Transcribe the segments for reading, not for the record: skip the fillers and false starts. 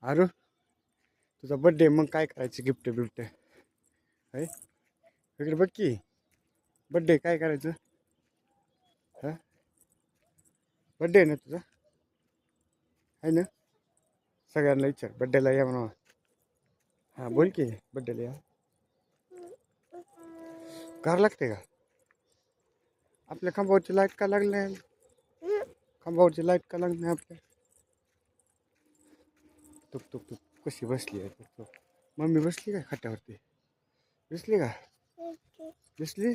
अरे तुझा बड्डे मग काय करायचं गिफ्ट बिफ्ट आहे इकडे बघ की बड्डे काय करायचं हा बड्डे आहे ना तुझा आहे ना सगळ्यांना विचार बड्डेला या म्हणा हां बोल की बड्डेला या कार लागते का आपल्या खांबावरची लाईट का लागली नाही खांबावरची लाईट का लागली नाही आपल्या तुक तुक तुक कशी बसली आहे तुक तुक मम्मी बसली का खाट्यावरती दिसली का दिसली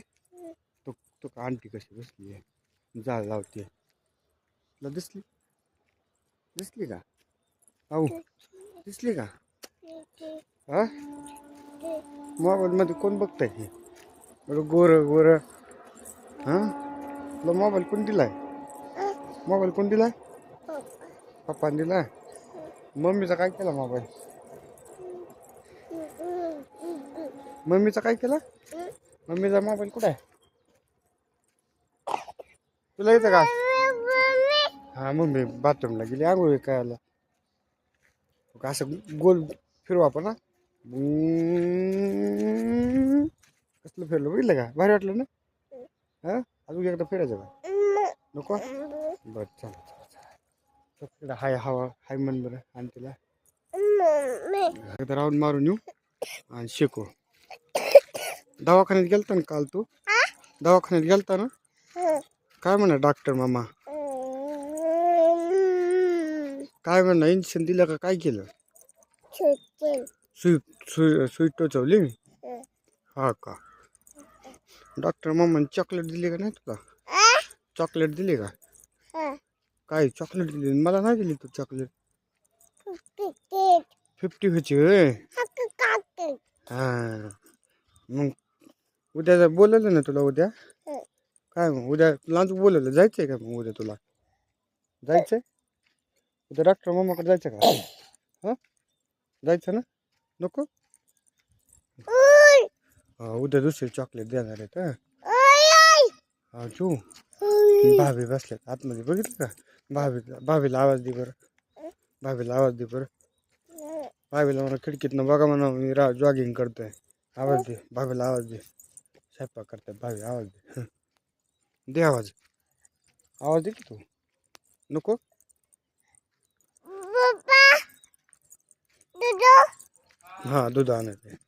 तुक तुक आंटी कशी बसली आहे जाळ लावते तुला दिसली दिसली का आऊ दिसली का हा मोबाईलमध्ये कोण बघताय हे बरं गोरं गोरं हां तुला मोबाईल कोण दिलाय मोबाईल कोण दिलाय पप्पाने दिलाय मम्मीचा काय केला मोबाईल मम्मीचा काय केला मम्मीचा मोबाईल कुठे आहे तुला येतं का हा मम्मी बाथरूमला गेली आंघोळ करायला असं गोल फिरवा आपण कसलं फिरलं बघितलं का भारी वाटलं ना हा अजून एकदा फिरायचं का नको बरं चला हाय हवा हाय मन बरं आणि तिला एकदा राऊंड मारून येऊ आणि शिकू दवाखान्यात गेलता ना काल तू दवाखान्यात गेलता ना काय म्हणा डॉक्टर मामा काय म्हणा इंजेक्शन दिलं का काय केलं सुई सुई सुई टोचवली हा का डॉक्टर मामाने चॉकलेट दिली का नाही तुला चॉकलेट दिली का काय चॉकलेट दिली मला नाही दिली तू चॉकलेट 50 व्हायची होय हा मग उद्या बोलवलं ना तुला उद्या काय मग उद्या तुला बोलवलं जायचंय का मग उद्या तुला जायचंय उद्या डॉक्टर मामाकडे जायचं का हां जायचं ना नको हा उद्या दुसरे चॉकलेट देणार आहेत हा तू भाभी बसल्यात आतमध्ये बघितलं का भाभीला आवाज दे बरं भाभीला आवाज दे बरं भाभीला म्हणा खिडकीतनं बघा म्हणा मी जॉगिंग करतोय आवाज दे भाभीला आवाज दे स्वयंपाक करताय भाभी आवाज दे दे आवाज आवाज दे की तू नको हा दूध आणायचं